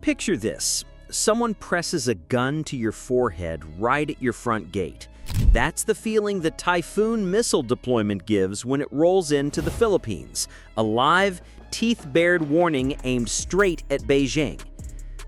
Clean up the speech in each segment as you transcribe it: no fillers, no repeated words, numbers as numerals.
Picture this. Someone presses a gun to your forehead right at your front gate. That's the feeling the Typhoon missile deployment gives when it rolls into the Philippines. A live, teeth-bared warning aimed straight at Beijing.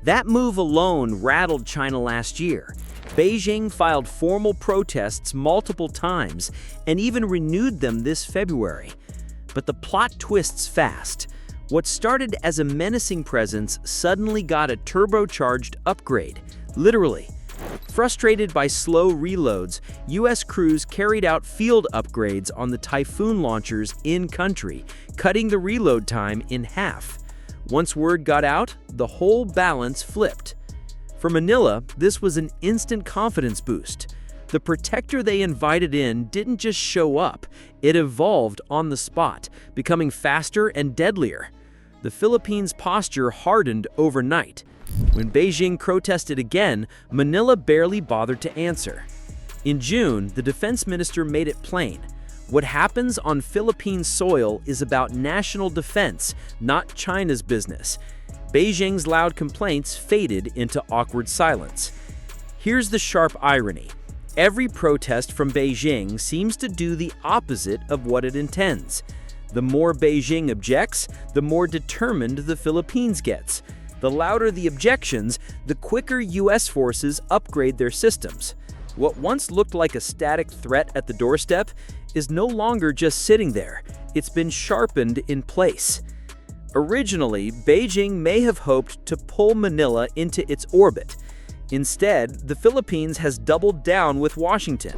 That move alone rattled China last year. Beijing filed formal protests multiple times and even renewed them this February. But the plot twists fast. What started as a menacing presence suddenly got a turbocharged upgrade, literally. Frustrated by slow reloads, U.S. crews carried out field upgrades on the Typhoon launchers in-country, cutting the reload time in half. Once word got out, the whole balance flipped. For Manila, this was an instant confidence boost. The protector they invited in didn't just show up, it evolved on the spot, becoming faster and deadlier. The Philippines' posture hardened overnight. When Beijing protested again, Manila barely bothered to answer. In June, the defense minister made it plain. What happens on Philippine soil is about national defense, not China's business. Beijing's loud complaints faded into awkward silence. Here's the sharp irony. Every protest from Beijing seems to do the opposite of what it intends. The more Beijing objects, the more determined the Philippines gets. The louder the objections, the quicker U.S. forces upgrade their systems. What once looked like a static threat at the doorstep is no longer just sitting there. It's been sharpened in place. Originally, Beijing may have hoped to pull Manila into its orbit. Instead, the Philippines has doubled down with Washington.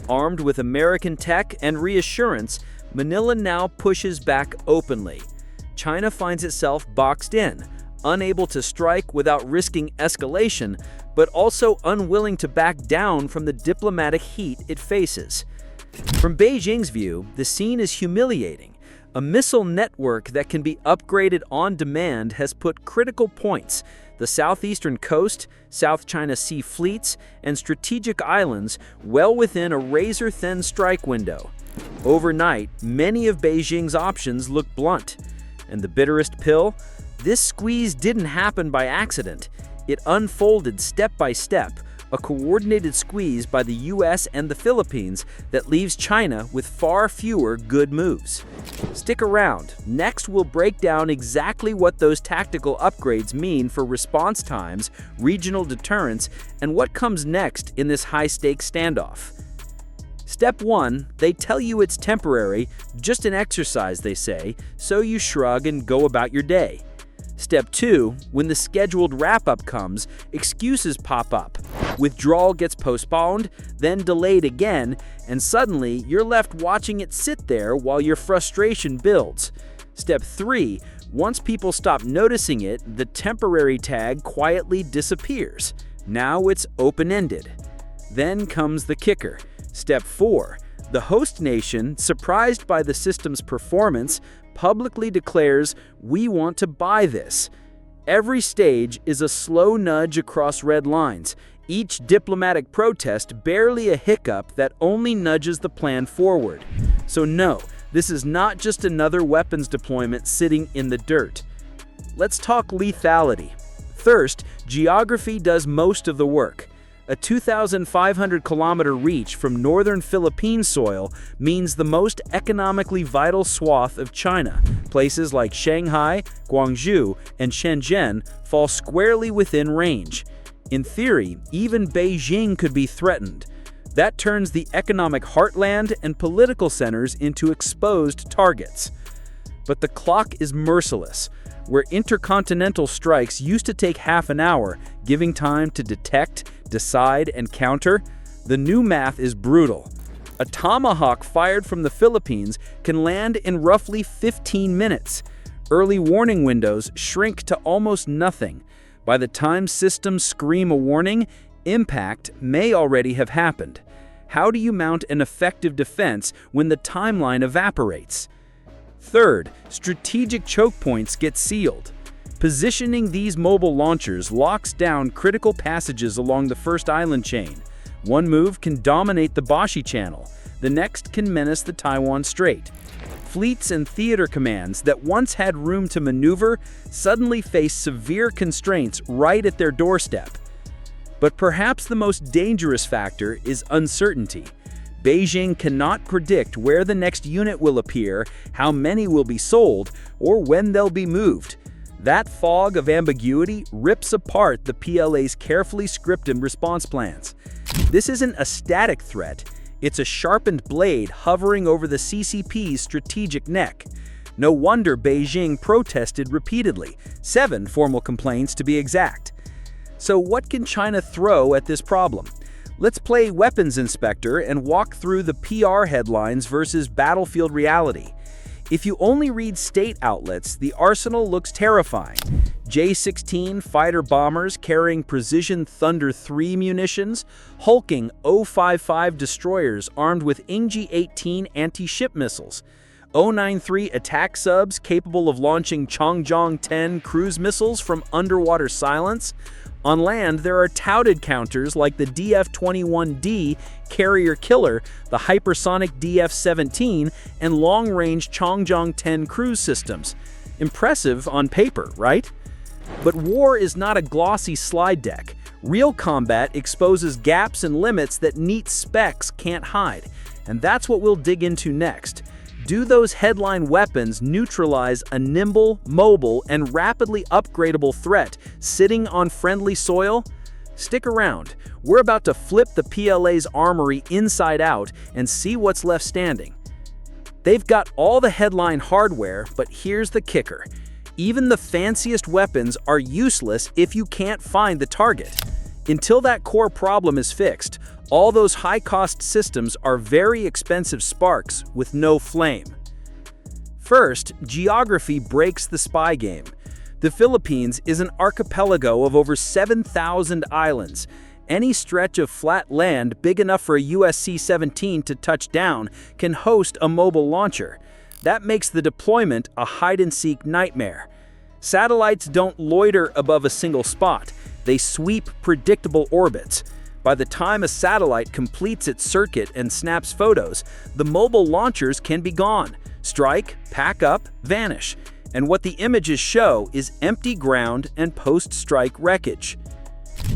Armed with American tech and reassurance, Manila now pushes back openly. China finds itself boxed in, unable to strike without risking escalation, but also unwilling to back down from the diplomatic heat it faces. From Beijing's view, the scene is humiliating. A missile network that can be upgraded on demand has put critical points, the southeastern coast, South China Sea fleets, and strategic islands well within a razor-thin strike window. Overnight, many of Beijing's options look blunt. And the bitterest pill? This squeeze didn't happen by accident. It unfolded step by step, a coordinated squeeze by the US and the Philippines that leaves China with far fewer good moves. Stick around. Next, we'll break down exactly what those tactical upgrades mean for response times, regional deterrence, and what comes next in this high-stakes standoff. Step 1, they tell you it's temporary, just an exercise, they say, so you shrug and go about your day. Step 2, when the scheduled wrap-up comes, excuses pop up. Withdrawal gets postponed, then delayed again, and suddenly you're left watching it sit there while your frustration builds. Step 3, once people stop noticing it, the temporary tag quietly disappears. Now it's open-ended. Then comes the kicker. Step 4, the host nation, surprised by the system's performance, publicly declares, "We want to buy this." Every stage is a slow nudge across red lines, each diplomatic protest barely a hiccup that only nudges the plan forward. So no, this is not just another weapons deployment sitting in the dirt. Let's talk lethality. First, geography does most of the work. A 2,500-kilometer reach from northern Philippine soil means the most economically vital swath of China. Places like Shanghai, Guangzhou, and Shenzhen fall squarely within range. In theory, even Beijing could be threatened. That turns the economic heartland and political centers into exposed targets. But the clock is merciless. Where intercontinental strikes used to take half an hour, giving time to detect, decide, and counter, the new math is brutal. A tomahawk fired from the Philippines can land in roughly 15 minutes. Early warning windows shrink to almost nothing. By the time systems scream a warning, impact may already have happened. How do you mount an effective defense when the timeline evaporates? Third, strategic choke points get sealed. Positioning these mobile launchers locks down critical passages along the first island chain. One move can dominate the Bashi Channel, the next can menace the Taiwan Strait. Fleets and theater commands that once had room to maneuver suddenly face severe constraints right at their doorstep. But perhaps the most dangerous factor is uncertainty. Beijing cannot predict where the next unit will appear, how many will be sold, or when they'll be moved. That fog of ambiguity rips apart the PLA's carefully scripted response plans. This isn't a static threat, it's a sharpened blade hovering over the CCP's strategic neck. No wonder Beijing protested repeatedly, 7 formal complaints to be exact. So what can China throw at this problem? Let's play weapons inspector and walk through the PR headlines versus battlefield reality. If you only read state outlets, the arsenal looks terrifying. J-16 fighter bombers carrying precision Thunder III munitions, hulking O-55 destroyers armed with Ingji-18 anti-ship missiles, O-93 attack subs capable of launching Changjiang-10 cruise missiles from underwater silence. On land, there are touted counters like the DF-21D carrier killer, the hypersonic DF-17, and long-range Changjiang-10 cruise systems. Impressive on paper, right? But war is not a glossy slide deck. Real combat exposes gaps and limits that neat specs can't hide. And that's what we'll dig into next. Do those headline weapons neutralize a nimble, mobile, and rapidly upgradable threat sitting on friendly soil? Stick around. We're about to flip the PLA's armory inside out and see what's left standing. They've got all the headline hardware, but here's the kicker. Even the fanciest weapons are useless if you can't find the target. Until that core problem is fixed, all those high-cost systems are very expensive sparks with no flame. First, geography breaks the spy game. The Philippines is an archipelago of over 7,000 islands. Any stretch of flat land big enough for a US C-17 to touch down can host a mobile launcher. That makes the deployment a hide-and-seek nightmare. Satellites don't loiter above a single spot. They sweep predictable orbits. By the time a satellite completes its circuit and snaps photos, the mobile launchers can be gone. Strike, pack up, vanish. And what the images show is empty ground and post-strike wreckage.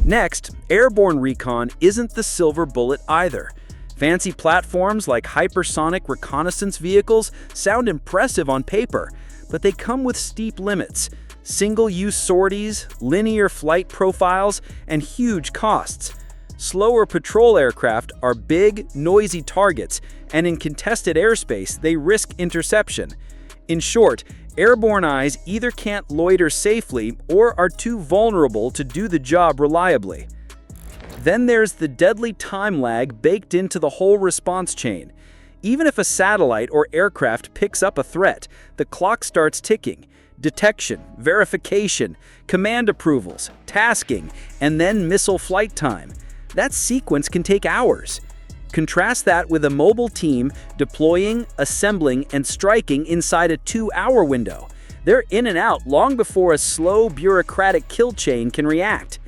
Next, airborne recon isn't the silver bullet either. Fancy platforms like hypersonic reconnaissance vehicles sound impressive on paper, but they come with steep limits. Single-use sorties, linear flight profiles, and huge costs. Slower patrol aircraft are big, noisy targets, and in contested airspace, they risk interception. In short, airborne eyes either can't loiter safely or are too vulnerable to do the job reliably. Then there's the deadly time lag baked into the whole response chain. Even if a satellite or aircraft picks up a threat, the clock starts ticking. Detection, verification, command approvals, tasking, and then missile flight time. That sequence can take hours. Contrast that with a mobile team deploying, assembling, and striking inside a 2-hour window. They're in and out long before a slow, bureaucratic kill chain can react.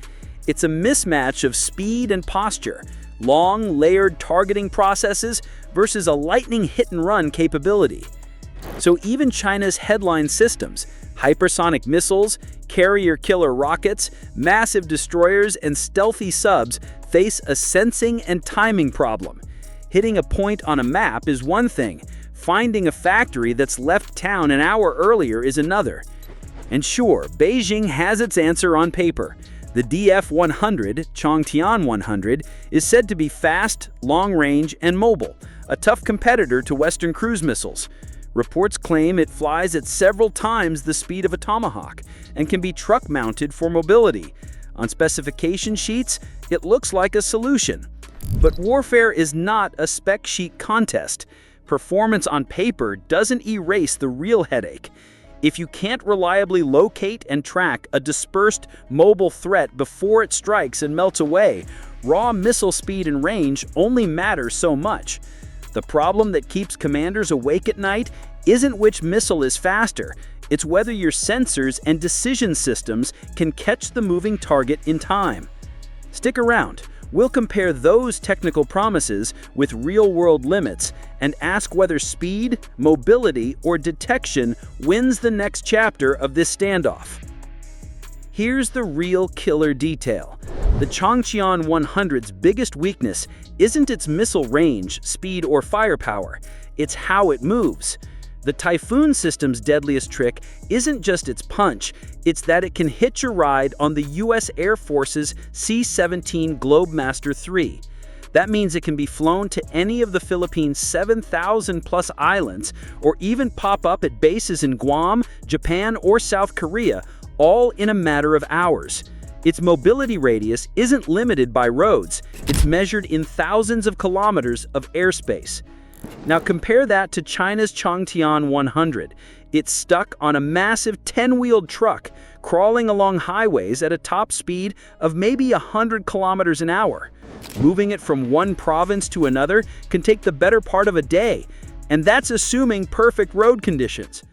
It's a mismatch of speed and posture, long, layered targeting processes versus a lightning hit-and-run capability. So even China's headline systems, hypersonic missiles, carrier killer rockets, massive destroyers, and stealthy subs face a sensing and timing problem. Hitting a point on a map is one thing. Finding a factory that's left town an hour earlier is another. And sure, Beijing has its answer on paper. The DF-100, Changtian 100, is said to be fast, long-range, and mobile, a tough competitor to Western cruise missiles. Reports claim it flies at several times the speed of a Tomahawk and can be truck-mounted for mobility. On specification sheets, it looks like a solution. But warfare is not a spec sheet contest. Performance on paper doesn't erase the real headache. If you can't reliably locate and track a dispersed mobile threat before it strikes and melts away, raw missile speed and range only matter so much. The problem that keeps commanders awake at night isn't which missile is faster, it's whether your sensors and decision systems can catch the moving target in time. Stick around. We'll compare those technical promises with real-world limits and ask whether speed, mobility, or detection wins the next chapter of this standoff. Here's the real killer detail. The Changtian 100's biggest weakness isn't its missile range, speed, or firepower. It's how it moves. The Typhoon system's deadliest trick isn't just its punch, it's that it can hitch a ride on the U.S. Air Force's C-17 Globemaster III. That means it can be flown to any of the Philippines' 7,000-plus islands, or even pop up at bases in Guam, Japan, or South Korea, all in a matter of hours. Its mobility radius isn't limited by roads, it's measured in thousands of kilometers of airspace. Now compare that to China's Changtian 100. It's stuck on a massive 10-wheeled truck, crawling along highways at a top speed of maybe 100 kilometers an hour. Moving it from one province to another can take the better part of a day, and that's assuming perfect road conditions.